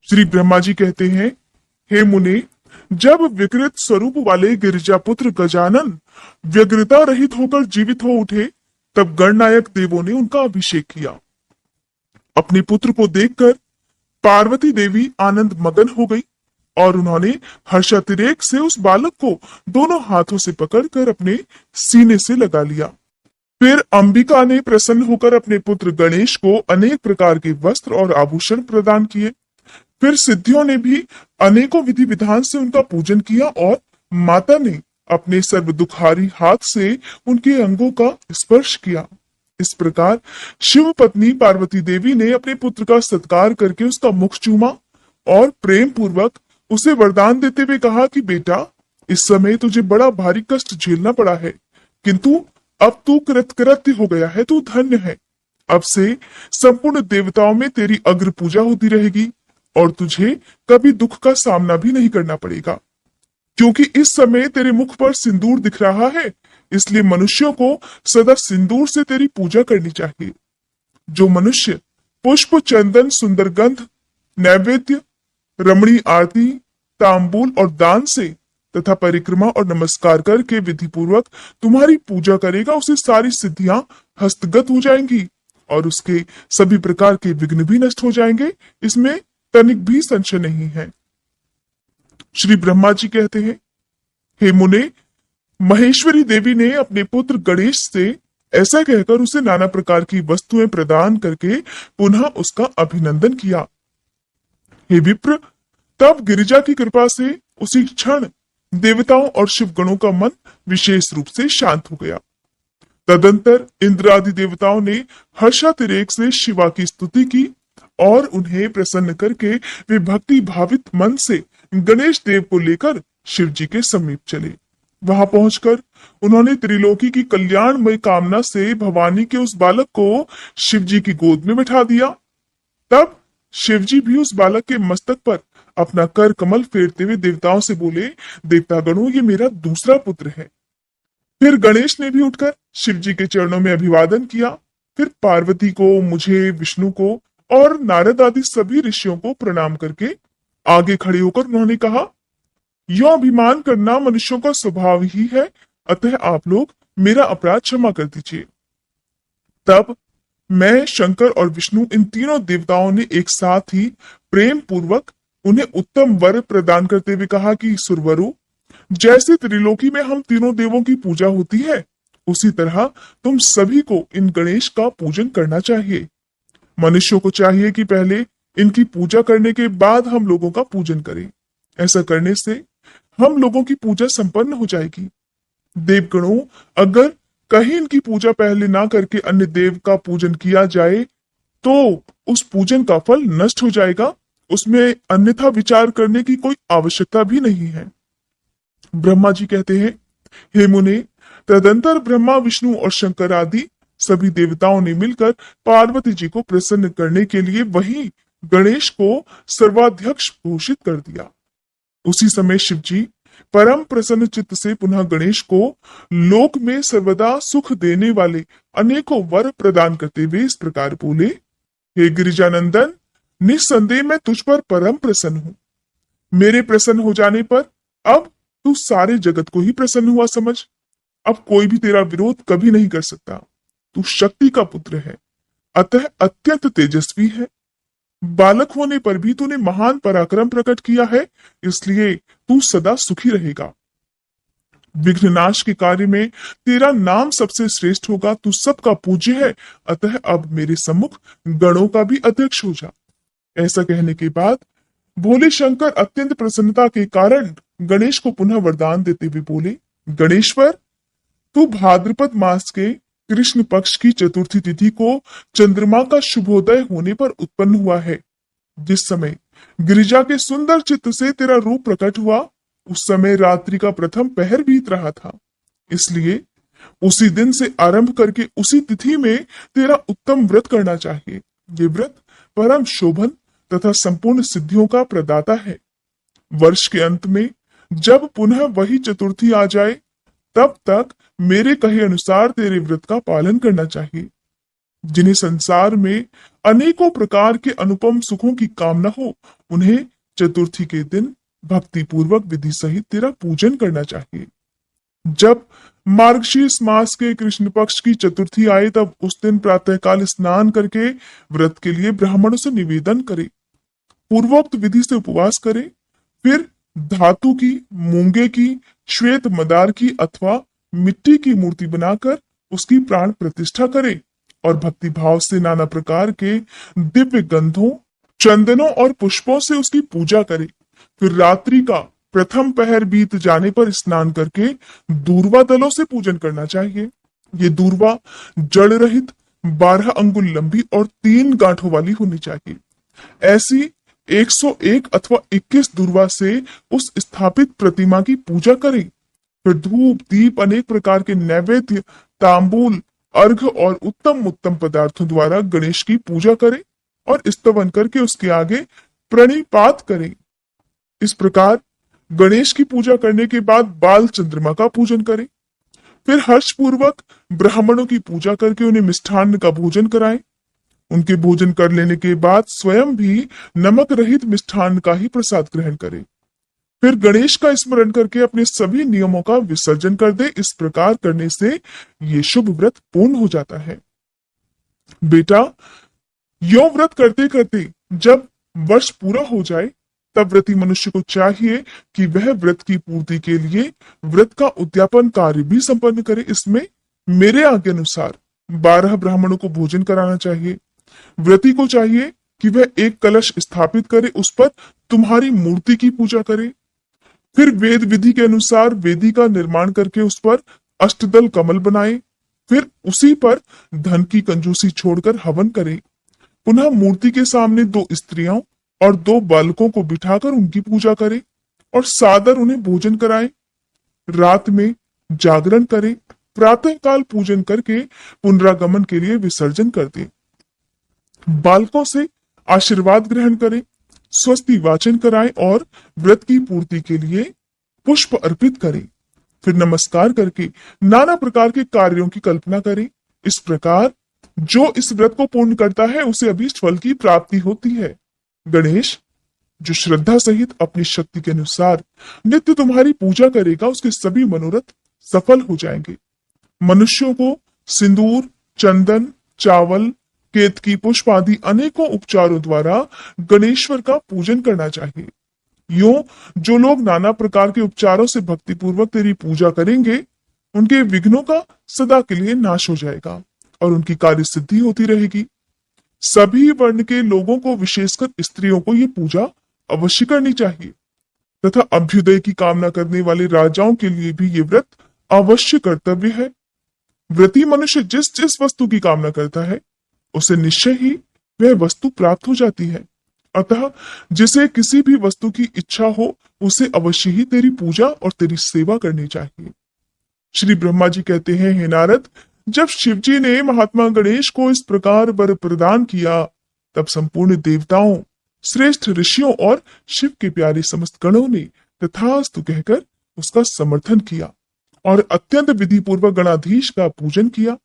श्री ब्रह्मा जी कहते हैं, हे मुने, जब विकृत स्वरूप वाले गिरिजापुत्र गजानन व्यग्रता रहित होकर जीवित हो उठे, तब गणनायक देवों ने उनका अभिषेक किया। अपने पुत्र को देखकर पार्वती देवी आनंद मगन हो गई और उन्होंने हर्षातिरेक से उस बालक को दोनों हाथों से पकड़कर अपने सीने से लगा लिया। फिर अंबिका ने प्रसन्न होकर अपने पुत्र गणेश को अनेक प्रकार के वस्त्र और आभूषण प्रदान किए। फिर सिद्धियों ने भी अनेकों विधि विधान से उनका पूजन किया और माता ने अपने सर्व दुखारी हाथ से उनके अंगों का स्पर्श किया। इस प्रकार शिव पत्नी पार्वती देवी ने अपने पुत्र का सत्कार करके उसका मुख चूमा और प्रेम पूर्वक उसे वरदान देते हुए कहा कि बेटा, इस समय तुझे बड़ा भारी कष्ट झेलना पड़ा है, किंतु अब तू कृतकृत्य हो गया है, तू धन्य है। अब से संपूर्ण देवताओं में तेरी अग्र पूजा होती रहेगी और तुझे कभी दुख का सामना भी नहीं करना पड़ेगा, क्योंकि इस समय तेरे मुख पर सिंदूर दिख रहा है, इसलिए मनुष्यों को सदा सिंदूर से तेरी पूजा करनी चाहिए। जो मनुष्य पुष्प, चंदन, सुंदर गंध, नैवेद्य, रमणीय आरती, तांबूल और दान से तथा परिक्रमा और नमस्कार करके विधि पूर्वक तुम्हारी पूजा करेगा, उसे सारी सिद्धियां हस्तगत हो जाएंगी और उसके सभी प्रकार के विघ्न भी नष्ट हो जाएंगे। इसमें तनिक भी संशय नहीं है। श्री ब्रह्मा जी कहते हैं, हे मुने, महेश्वरी देवी ने अपने पुत्र गणेश से ऐसा कहकर उसे नाना प्रकार की वस्तुएं प्रदान करके पुनः उसका अभिनंदन किया। हे विप्र, तब गिरिजा की कृपा से उसी क्षण देवताओं और शिवगणों का मन विशेष रूप से शांत हो गया। तदंतर इंद्र आदि देवताओं ने हर्षातिरेक से शिवा की स्तुति की और उन्हें प्रसन्न करके वे भक्ति भावित मन से गणेश देव को लेकर शिव जी के समीप चले। वहां पहुंचकर उन्होंने त्रिलोकी की कल्याणमय कामना से भवानी के उस बालक को शिव जी की गोद में बैठा दिया। तब शिव जी भी उस बालक के मस्तक पर अपना कर कमल फेरते हुए देवताओं से बोले, देवतागणों, ये मेरा दूसरा पुत्र है। फिर गणेश ने भी उठकर शिव जी के चरणों में अभिवादन किया। फिर पार्वती को, मुझे, विष्णु को और नारद आदि सभी ऋषियों को प्रणाम करके आगे खड़े होकर उन्होंने कहा, यो अभिमान करना मनुष्यों का स्वभाव ही है, अतः आप लोग मेरा अपराध क्षमा कर दीजिए। तब मैं, शंकर और विष्णु, इन तीनों देवताओं ने एक साथ ही प्रेम पूर्वक उन्हें उत्तम वर प्रदान करते हुए कहा कि सुरवरु, जैसे त्रिलोकी में हम तीनों देवों की पूजा होती है, उसी तरह तुम सभी को इन गणेश का पूजन करना चाहिए। मनुष्यों को चाहिए कि पहले इनकी पूजा करने के बाद हम लोगों का पूजन करें। ऐसा करने से हम लोगों की पूजा संपन्न हो जाएगी। देवगणों, अगर कहीं इनकी पूजा पहले ना करके अन्य देव का पूजन किया जाए तो उस पूजन का फल नष्ट हो जाएगा, उसमें अन्यथा विचार करने की कोई आवश्यकता भी नहीं है। ब्रह्मा जी कहते हैं, हे मुने, तदंतर ब्रह्मा, विष्णु और शंकर आदि सभी देवताओं ने मिलकर पार्वती जी को प्रसन्न करने के लिए वही गणेश को सर्वाध्यक्ष घोषित कर दिया। उसी समय शिव जी परम प्रसन्न चित्त से पुनः गणेश को लोक में सर्वदा सुख देने वाले अनेकों वर प्रदान करते हुए इस प्रकार बोले, हे गिरिजानंदन, निस्संदेह मैं तुझ पर परम प्रसन्न हूं। मेरे प्रसन्न हो जाने पर अब तू सारे जगत को ही प्रसन्न हुआ समझ। अब कोई भी तेरा विरोध कभी नहीं कर सकता। तू शक्ति का पुत्र है, अतः अत्यंत तेजस्वी है। बालक होने पर भी तूने महान पराक्रम प्रकट किया है, इसलिए तू सदा सुखी रहेगा। विघ्ननाश के कार्य में तेरा नाम सबसे श्रेष्ठ होगा। तू सबका पूज्य है, अतः अब मेरे सम्मुख गणों का भी अध्यक्ष हो जा। ऐसा कहने के बाद भोले शंकर अत्यंत प्रसन्नता के कारण गणेश को पुनः वरदान देते हुए बोले, गणेश्वर, तू भाद्रपद मास के कृष्ण पक्ष की चतुर्थी तिथि को चंद्रमा का शुभोदय होने पर उत्पन्न हुआ है। जिस समय गिरिजा के सुंदर चित्त से तेरा रूप प्रकट हुआ, उस समय रात्रि का प्रथम पहर बीत रहा था। इसलिए उसी दिन से आरंभ करके उसी तिथि में तेरा उत्तम व्रत करना चाहिए। ये व्रत परम शोभन तथा संपूर्ण सिद्धियों का प्रदाता है। वर्ष के अंत में जब पुनः वही चतुर्थी आ जाए, तब तक मेरे कहे अनुसार तेरे व्रत का पालन करना चाहिए। जिन्हें संसार में अनेकों प्रकार के अनुपम सुखों की कामना हो, उन्हें चतुर्थी के दिन भक्ति पूर्वक विधि सहित तेरा पूजन करना चाहिए। जब मार्गशीर्ष मास के कृष्ण पक्ष की चतुर्थी आए तब उस दिन प्रातःकाल स्नान करके व्रत के लिए ब्राह्मणों से निवेदन करे, पूर्वोक्त विधि से उपवास करे, फिर धातु की, मूंगे की, श्वेत मदार की अथवा मिट्टी की मूर्ति बनाकर उसकी प्राण प्रतिष्ठा करे और भक्ति भाव से नाना प्रकार के दिव्य गंधों, चंदनों और पुष्पों से उसकी पूजा करे। फिर रात्रि का प्रथम पहर बीत जाने पर स्नान करके दूर्वा दलों से पूजन करना चाहिए। ये दूर्वा जड़ रहित, 12 अंगुल लंबी और 3 गांठों वाली होनी चाहिए। ऐसी 101 अथवा 21 दूर्वा से उस स्थापित प्रतिमा की पूजा करें। फिर धूप दीप अनेक प्रकार के नैवेद्य, तांबूल, अर्घ और उत्तम उत्तम पदार्थों द्वारा गणेश की पूजा करें और स्तवन करके उसके आगे प्रणिपात करें। इस प्रकार गणेश की पूजा करने के बाद बाल चंद्रमा का पूजन करें। फिर हर्षपूर्वक ब्राह्मणों की पूजा करके उन्हें मिष्ठान्न का भोजन कराएं। उनके भोजन कर लेने के बाद स्वयं भी नमक रहित मिष्ठान्न का ही प्रसाद ग्रहण करें। फिर गणेश का स्मरण करके अपने सभी नियमों का विसर्जन कर दे। इस प्रकार करने से ये शुभ व्रत पूर्ण हो जाता है। बेटा, यो व्रत करते करते जब वर्ष पूरा हो जाए तब व्रती मनुष्य को चाहिए कि वह व्रत की पूर्ति के लिए व्रत का उद्यापन कार्य भी संपन्न करे। इसमें मेरे आज्ञा अनुसार 12 ब्राह्मणों को भोजन कराना चाहिए। व्रती को चाहिए कि वह एक कलश स्थापित करे, उस पर तुम्हारी मूर्ति की पूजा करे। फिर वेद विधि के अनुसार वेदी का निर्माण करके उस पर अष्टदल कमल बनाए। फिर उसी पर धन की कंजूसी छोड़कर हवन करे। पुनः मूर्ति के सामने 2 स्त्रियों और 2 बालकों को बिठाकर उनकी पूजा करे और सादर उन्हें भोजन कराए। रात में जागरण करे, प्रातःकाल पूजन करके पुनरागमन के लिए विसर्जन कर दे। बालकों से आशीर्वाद ग्रहण करें, स्वस्ति वाचन कराएं और व्रत की पूर्ति के लिए पुष्प अर्पित करें। फिर नमस्कार करके नाना प्रकार के कार्यों की कल्पना करें। इस प्रकार जो इस व्रत को पूर्ण करता है उसे अभीष्ट फल की प्राप्ति होती है। गणेश, जो श्रद्धा सहित अपनी शक्ति के अनुसार नित्य तुम्हारी पूजा करेगा उसके सभी मनोरथ सफल हो जाएंगे। मनुष्यों को सिंदूर, चंदन, चावल, केतकी पुष्प आदि अनेकों उपचारों द्वारा गणेश्वर का पूजन करना चाहिए। यूं जो लोग नाना प्रकार के उपचारों से भक्तिपूर्वक तेरी पूजा करेंगे उनके विघ्नों का सदा के लिए नाश हो जाएगा और उनकी कार्य सिद्धि होती रहेगी। सभी वर्ण के लोगों को, विशेषकर स्त्रियों को ये पूजा अवश्य करनी चाहिए तथा अभ्युदय की कामना करने वाले राजाओं के लिए भी ये व्रत अवश्य कर्तव्य है। व्रती मनुष्य जिस जिस वस्तु की कामना करता है उसे निश्चय ही वह वस्तु प्राप्त हो जाती है। अतः जिसे किसी भी वस्तु की इच्छा हो उसे अवश्य ही तेरी पूजा और तेरी सेवा करनी चाहिए। श्री ब्रह्मा जी कहते हैं, हे नारद, जब शिवजी ने महात्मा गणेश को इस प्रकार वर प्रदान किया तब संपूर्ण देवताओं, श्रेष्ठ ऋषियों और शिव के प्यारे समस्त गणों ने तथास्तु कहकर उसका समर्थन किया और अत्यंत विधि पूर्वक गणाधीश का पूजन किया।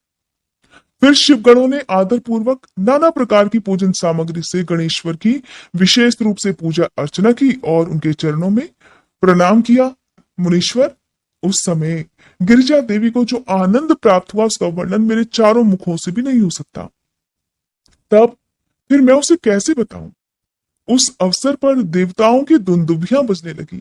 फिर शिव गणों ने आदर पूर्वक नाना प्रकार की पूजन सामग्री से गणेश्वर की विशेष रूप से पूजा अर्चना की और उनके चरणों में प्रणाम किया। मुनीश्वर, उस समय गिरिजा देवी को जो आनंद प्राप्त हुआ उसका वर्णन मेरे चारों मुखों से भी नहीं हो सकता। तब फिर मैं उसे कैसे बताऊं? उस अवसर पर देवताओं की दुंदुभियां बजने लगी,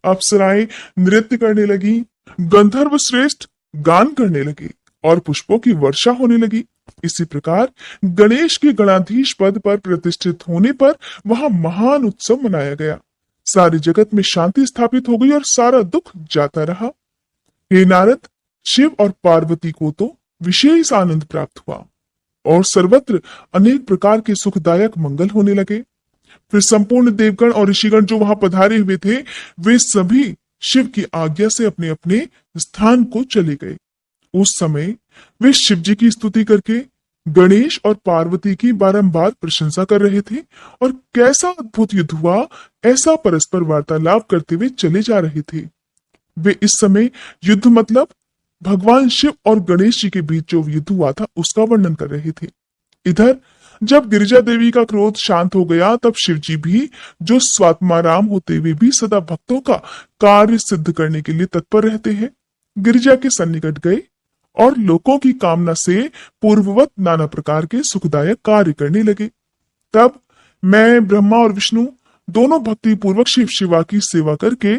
अप्सराएं नृत्य करने लगी, गंधर्व श्रेष्ठ गान करने लगे और पुष्पों की वर्षा होने लगी। इसी प्रकार गणेश के गणाधीश पद पर प्रतिष्ठित होने पर वहां महान उत्सव मनाया गया। सारे जगत में शांति स्थापित हो गई और सारा दुख जाता रहा। हे नारद, शिव और पार्वती को तो विशेष आनंद प्राप्त हुआ और सर्वत्र अनेक प्रकार के सुखदायक मंगल होने लगे। फिर संपूर्ण देवगण और ऋषिगण जो वहां पधारे हुए थे वे सभी शिव की आज्ञा से अपने अपने स्थान को चले गए। उस समय वे शिव जी की स्तुति करके गणेश और पार्वती की बारंबार प्रशंसा कर रहे थे और कैसा अद्भुत युद्ध हुआ ऐसा परस्पर वार्तालाप करते हुए चले जा रहे थे। वे इस समय युद्ध मतलब भगवान शिव और गणेश जी के बीच जो युद्ध हुआ था उसका वर्णन कर रहे थे। इधर जब गिरिजा देवी का क्रोध शांत हो गया तब शिवजी भी, जो स्वात्माराम होते हुए भी सदा भक्तों का कार्य सिद्ध करने के लिए तत्पर रहते हैं, गिरिजा के सन्निकट गए और लोगों की कामना से पूर्ववत नाना प्रकार के सुखदायक कार्य करने लगे। तब मैं, ब्रह्मा और विष्णु दोनों भक्ति पूर्वक शिव शिवा की सेवा करके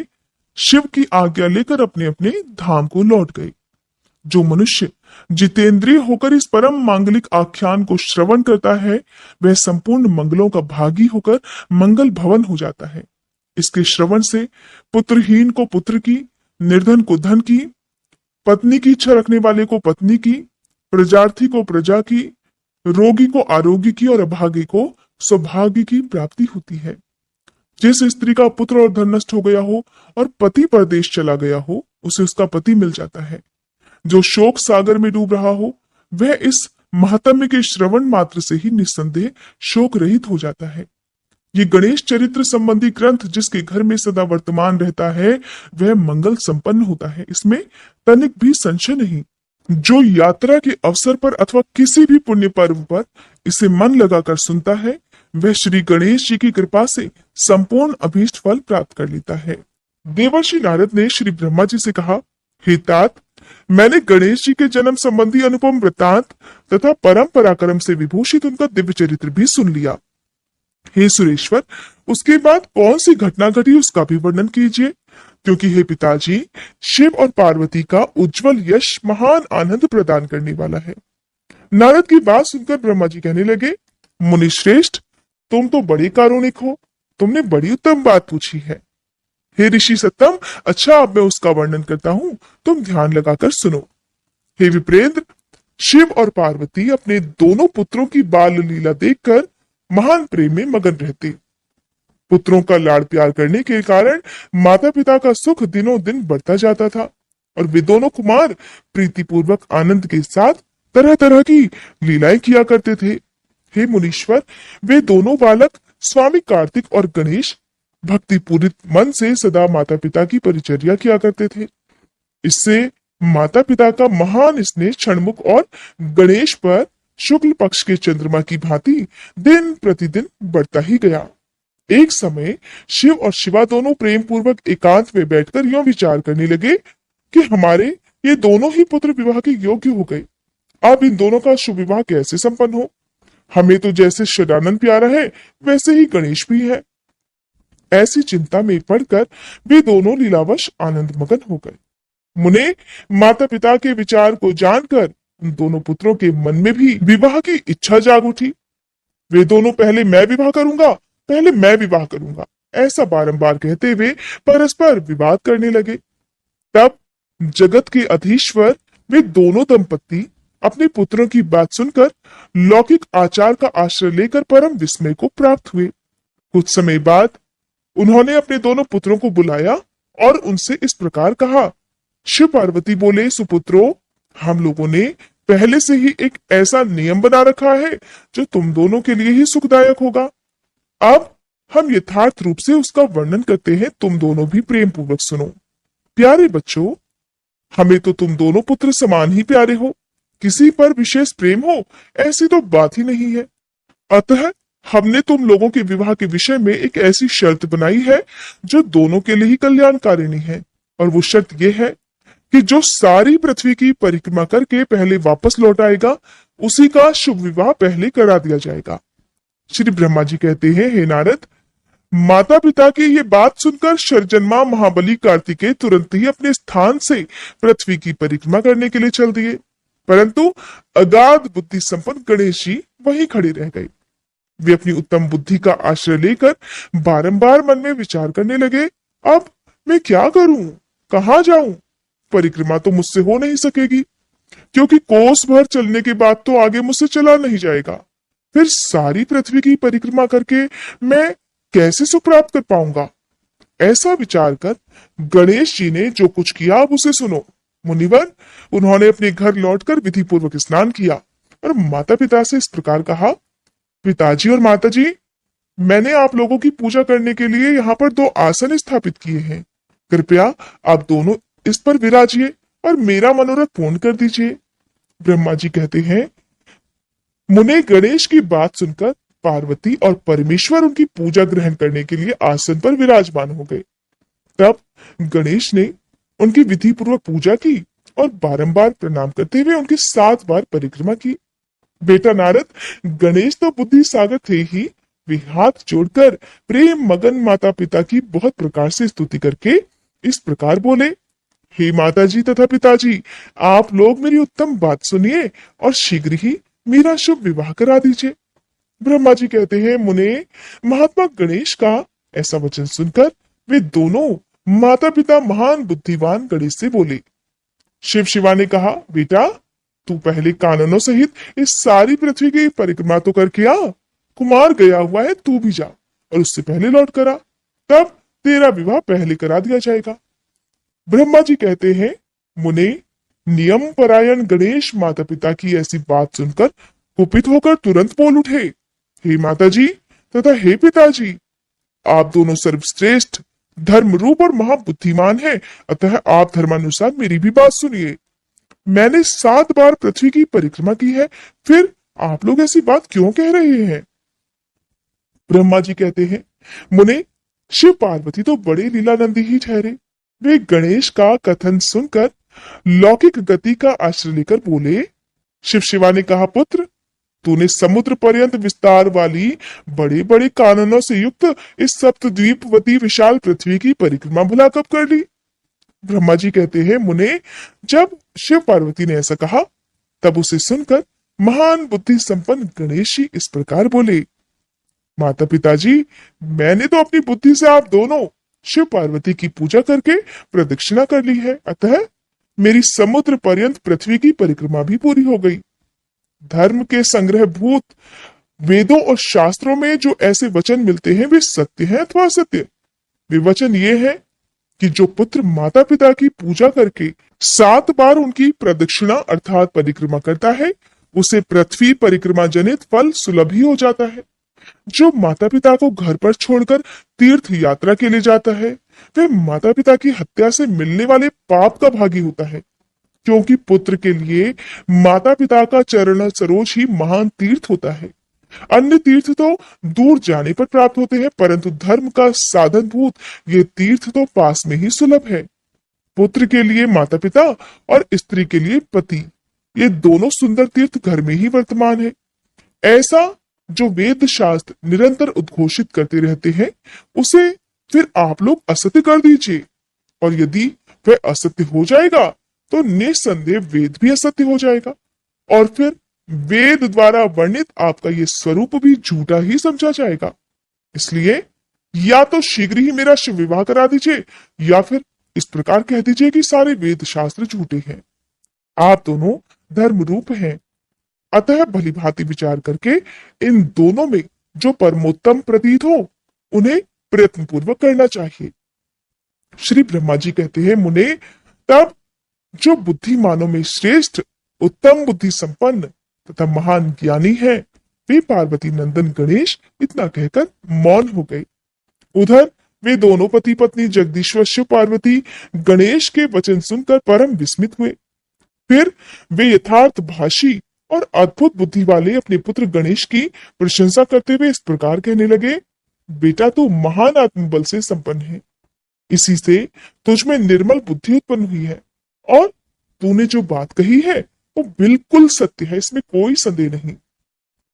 शिव की आज्ञा लेकर अपने अपने धाम को लौट गए। जो मनुष्य जितेंद्रिय होकर इस परम मांगलिक आख्यान को श्रवण करता है, वह संपूर्ण मंगलों का भागी होकर मंगल भवन हो जाता है। इसके श्रवण से पुत्रहीन को पुत्र की, निर्धन को धन की, पत्नी की इच्छा रखने वाले को पत्नी की, प्रजार्थी को प्रजा की, रोगी को आरोग्य की और अभागी को सौभाग्य की प्राप्ति होती है। जिस स्त्री का पुत्र और धन नष्ट हो गया हो और पति परदेश चला गया हो, उसे उसका पति मिल जाता है। जो शोक सागर में डूब रहा हो, वह इस महात्म्य के श्रवण मात्र से ही निस्संदेह शोक रहित हो जाता है। ये गणेश चरित्र संबंधी ग्रंथ जिसके घर में सदा वर्तमान रहता है, वह मंगल संपन्न होता है, इसमें तनिक भी संशय नहीं। जो यात्रा के अवसर पर अथवा किसी भी पुण्य पर्व पर इसे मन लगाकर सुनता है, वह श्री गणेश जी की कृपा से संपूर्ण अभीष्ट फल प्राप्त कर लेता है। देवर्षि नारद ने श्री ब्रह्मा जी से कहा, हे तात, मैंने गणेश जी के जन्म संबंधी अनुपम वृत्तांत तथा परम पराक्रम से विभूषित उनका दिव्य चरित्र भी सुन लिया। हे सुरेश्वर, उसके बाद कौन सी घटना घटी उसका भी वर्णन कीजिए, क्योंकि हे पिताजी, शिव और पार्वती का उज्जवल यश महान आनंद प्रदान करने वाला है। नारद की बात सुनकर ब्रह्मा जी कहने लगे, मुनिश्रेष्ठ, तुम तो बड़े कारुणिक हो, तुमने बड़ी उत्तम बात पूछी है। हे ऋषि सत्तम, अच्छा अब मैं उसका वर्णन करता हूं, तुम ध्यान लगाकर सुनो। हे विप्रेंद्र, शिव और पार्वती अपने दोनों पुत्रों की बाल लीला देखकर महान प्रेम में मगन रहते। पुत्रों का लाड़ प्यार करने के कारण माता पिता का सुख दिनों दिन बढ़ता जाता था और वे दोनों कुमार प्रीतिपूर्वक आनंद के साथ तरह तरह की लीलाएं किया करते थे। हे मुनीश्वर, वे दोनों बालक स्वामी कार्तिक और गणेश भक्तिपूरित मन से सदा माता पिता की परिचर्या किया करते थे। इससे माता पिता का महान स्नेह क्षणमुख और गणेश पर शुक्ल पक्ष के चंद्रमा की भांति दिन प्रतिदिन बढ़ता ही गया। एक समय शिव और शिवा दोनों प्रेम पूर्वक एकांत में बैठकर यूं विचार करने लगे कि हमारे ये दोनों ही पुत्र विवाह के योग्य हो गए, अब इन दोनों का शुभ विवाह कैसे संपन्न हो। हमें तो जैसे षडानंद प्यारा है, वैसे ही गणेश भी है। ऐसी चिंता में पड़कर वे दोनों लीलावश आनंद मगन हो गए। मुने, माता पिता के विचार को जानकर उन दोनों पुत्रों के मन में भी विवाह की इच्छा जाग उठी। वे दोनों पहले मैं विवाह करूंगा, पहले मैं विवाह करूंगा, ऐसा बारंबार कहते हुए परस्पर विवाद करने लगे। तब जगत के अधीश्वर वे दोनों दंपत्ति अपने पुत्रों की बात सुनकर लौकिक आचार का आश्रय लेकर परम विस्मय को प्राप्त हुए। कुछ समय बाद उन्होंने अपने दोनों पुत्रों को बुलाया और उनसे इस प्रकार कहा। शिव पार्वती बोले, सुपुत्रों, हम लोगों ने पहले से ही एक ऐसा नियम बना रखा है जो तुम दोनों के लिए ही सुखदायक होगा। अब हम यथार्थ रूप से उसका वर्णन करते हैं, तुम दोनों भी प्रेम पूर्वक सुनो। प्यारे बच्चों, हमें तो तुम दोनों पुत्र समान ही प्यारे हो, किसी पर विशेष प्रेम हो ऐसी तो बात ही नहीं है। अतः हमने तुम लोगों के विवाह के विषय में एक ऐसी शर्त बनाई है जो दोनों के लिए ही कल्याणकारिणी है, और वो शर्त ये है कि जो सारी पृथ्वी की परिक्रमा करके पहले वापस लौट आएगा, उसी का शुभ विवाह पहले करा दिया जाएगा। श्री ब्रह्मा जी कहते हैं, हे नारद, माता पिता की ये बात सुनकर शरजन्मा महाबली कार्तिकेय तुरंत ही अपने स्थान से पृथ्वी की परिक्रमा करने के लिए चल दिए, परंतु अगाध बुद्धि संपन्न गणेश जी वहीं खड़े रह गए। वे अपनी उत्तम बुद्धि का आश्रय लेकर बारंबार मन में विचार करने लगे, अब मैं क्या करूं, कहां जाऊं, परिक्रमा तो मुझसे हो नहीं सकेगी, क्योंकि कोस भर चलने के बाद तो आगे मुझसे चला नहीं जाएगा। फिर सारी पृथ्वी की परिक्रमा करके मैं कैसे सुख प्राप्त कर पाऊंगा। ऐसा विचार कर गणेश जी ने जो कुछ किया, अब उसे सुनो। मुनिवर, उन्होंने अपने घर लौटकर विधि पूर्वक स्नान किया और माता पिता से इस प्रकार कहा, पिताजी और माताजी, मैंने आप लोगों की पूजा करने के लिए यहाँ पर 2 आसन स्थापित किए हैं। कृपया आप दोनों इस पर विराजिए और मेरा मनोरथ पूर्ण कर दीजिए। ब्रह्मा जी कहते हैं, मुने गणेश की बात सुनकर पार्वती और परमेश्वर उनकी पूजा ग्रहण करने के लिए आसन पर विराजमान हो गए। तब गणेश ने उनकी विधि पूर्वक पूजा की और बारंबार प्रणाम करते हुए उनकी 7 बार परिक्रमा की। बेटा नारद, गणेश तो बुद्धि सागर थे ही, वे हाथ जोड़कर प्रेम मगन माता पिता की बहुत प्रकार से स्तुति करके इस प्रकार बोले। हे माता जी तथा पिताजी, आप लोग मेरी उत्तम बात सुनिए और शीघ्र ही मेरा शुभ विवाह करा दीजिए। ब्रह्मा जी कहते हैं, मुने, महात्मा गणेश का ऐसा वचन सुनकर वे दोनों माता पिता महान बुद्धिवान गणेश से बोले। शिव शिवा ने कहा, बेटा तू पहले काननों सहित इस सारी पृथ्वी की परिक्रमा तो करके आ। कुमार गया हुआ है, तू भी जा और उससे पहले लौट कर आ, तब तेरा विवाह पहले करा दिया जाएगा। ब्रह्मा जी कहते हैं, मुने, नियम परायण गणेश माता पिता की ऐसी बात सुनकर कुपित होकर तुरंत बोल उठे। हे माता जी तथा हे पिताजी, आप दोनों सर्वश्रेष्ठ धर्म रूप और महाबुद्धिमान हैं, अतः आप धर्मानुसार मेरी भी बात सुनिए। मैंने 7 बार पृथ्वी की परिक्रमा की है, फिर आप लोग ऐसी बात क्यों कह रहे हैं? ब्रह्मा जी कहते हैं, मुने, शिव पार्वती तो बड़े लीलानंदी ही ठहरे। वे गणेश का कथन सुनकर लौकिक गति का आश्रय लेकर बोले। शिव शिवा ने कहा, पुत्र, तूने समुद्र पर्यंत विस्तार वाली बड़े बड़े काननों से युक्त इस सप्तद्वीपवती विशाल पृथ्वी की परिक्रमा भला कब कर ली? ब्रह्मा जी कहते हैं, मुने, जब शिव पार्वती ने ऐसा कहा तब उसे सुनकर महान बुद्धि संपन्न गणेश जी इस प्रकार बोले। माता पिताजी, मैंने तो अपनी बुद्धि से आप दोनों शिव पार्वती की पूजा करके प्रदक्षिणा कर ली है, अतः मेरी समुद्र पर्यंत पृथ्वी की परिक्रमा भी पूरी हो गई। धर्म के संग्रह भूत वेदों और शास्त्रों में जो ऐसे वचन मिलते हैं वे सत्य हैं अथवा असत्य। वे वचन ये है कि जो पुत्र माता पिता की पूजा करके 7 बार उनकी प्रदक्षिणा अर्थात परिक्रमा करता है, उसे पृथ्वी परिक्रमा जनित फल सुलभ ही हो जाता है। जो माता पिता को घर पर छोड़कर तीर्थ यात्रा के लिए जाता है, वह माता पिता की हत्या से मिलने वाले पाप का भागी होता है, क्योंकि पुत्र के लिए माता पिता का चरण सरोज ही महान तीर्थ होता है। अन्य तीर्थ तो दूर जाने पर प्राप्त होते हैं, परंतु धर्म का साधन भूत ये तीर्थ तो पास में ही सुलभ है। पुत्र के लिए माता पिता और स्त्री के लिए पति, ये दोनों सुंदर तीर्थ घर में ही वर्तमान है। ऐसा जो वेद शास्त्र निरंतर उद्घोषित करते रहते हैं, उसे फिर आप लोग असत्य कर दीजिए, और यदि वह असत्य हो जाएगा तो निस्संदेह वेद भी असत्य हो जाएगा, और फिर वेद द्वारा वर्णित आपका ये स्वरूप भी झूठा ही समझा जाएगा। इसलिए या तो शीघ्र ही मेरा शिव विवाह करा दीजिए, या फिर इस प्रकार कह दीजिए कि सारे वेद शास्त्र झूठे हैं। आप दोनों धर्म रूप हैं, अतः भली भांति विचार करके इन दोनों में जो परमोत्तम प्रतीत हो उन्हें प्रयत्न पूर्वक करना चाहिए। श्री ब्रह्मा जी कहते हैं, मुने, तब जो बुद्धिमानों में श्रेष्ठ उत्तम बुद्धि संपन्न तथा महान ज्ञानी है, वे पार्वती नंदन गणेश इतना कहकर मौन हो गए। उधर वे दोनों पति पत्नी जगदीश्वर शिव पार्वती गणेश के वचन सुनकर परम विस्मित हुए। फिर वे यथार्थ भाषी और अद्भुत बुद्धि वाले अपने पुत्र गणेश की प्रशंसा करते हुए इस प्रकार कहने लगे। बेटा, तू महान आत्मबल से संपन्न है, इसी से तुझमें निर्मल बुद्धि उत्पन्न हुई है, और तूने जो बात कही है वो बिल्कुल सत्य है, इसमें कोई संदेह नहीं।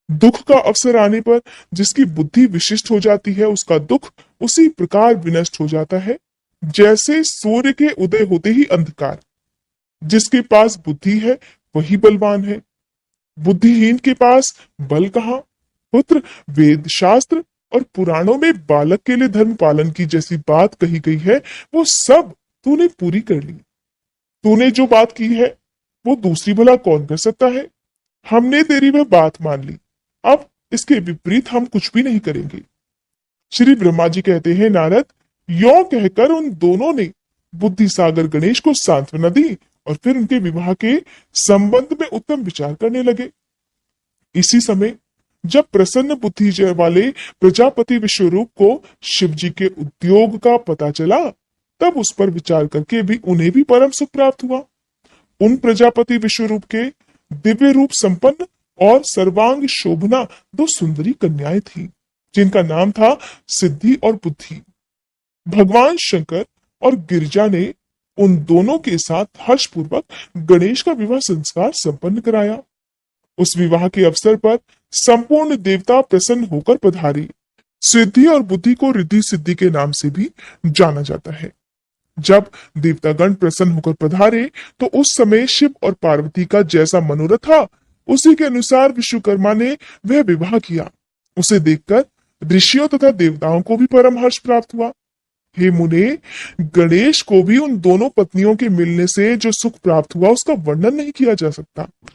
दुख का अवसर आने पर जिसकी बुद्धि विशिष्ट हो जाती है, उसका दुख उसी प्रकार विनष्ट हो जाता है जैसे सूर्य के उदय होते ही अंधकार। जिसके पास बुद्धि है वही बलवान है, बुद्धिहीन के पास बल कहाँ। पुत्र, वेद शास्त्र और पुराणों में बालक के लिए धर्म पालन की जैसी बात कही गई है, वो सब तूने पूरी कर ली। तूने जो बात की है वो दूसरी भला कौन कर सकता है। हमने तेरी वह बात मान ली, अब इसके विपरीत हम कुछ भी नहीं करेंगे। श्री ब्रह्मा जी कहते हैं, नारद, यों कहकर उन दोनों ने बुद्धि सागर गणेश को सांत्वना दी और फिर उनके विवाह के संबंध में उत्तम विचार करने लगे। इसी समय जब प्रसन्न बुद्धि वाले प्रजापति विश्वरूप को शिव जी के उद्योग का पता चला, तब उस पर विचार करके भी उन्हें भी परम सुख प्राप्त हुआ। उन प्रजापति विश्वरूप के दिव्य रूप संपन्न और सर्वांग शोभना दो सुंदरी कन्याएं थीं, जिनका नाम था सिद्धि और बुद्धि। भगवान शंकर और गिरिजा ने उन दोनों के साथ हर्षपूर्वक गणेश का विवाह संस्कार संपन्न कराया। उस विवाह के अवसर पर संपूर्ण देवता प्रसन्न होकर पधारे। सिद्धि और बुद्धि को रिद्धि सिद्धि के नाम से भी जाना जाता है। जब देवतागण प्रसन्न होकर पधारे तो उस समय शिव और पार्वती का जैसा मनोरथ था, उसी के अनुसार विश्वकर्मा ने वह विवाह किया। उसे देखकर ऋषियों तथा देवताओं को भी परम हर्ष प्राप्त हुआ। हे मुने, गणेश को भी उन दोनों पत्नियों के मिलने से जो सुख प्राप्त हुआ उसका वर्णन नहीं किया जा सकता।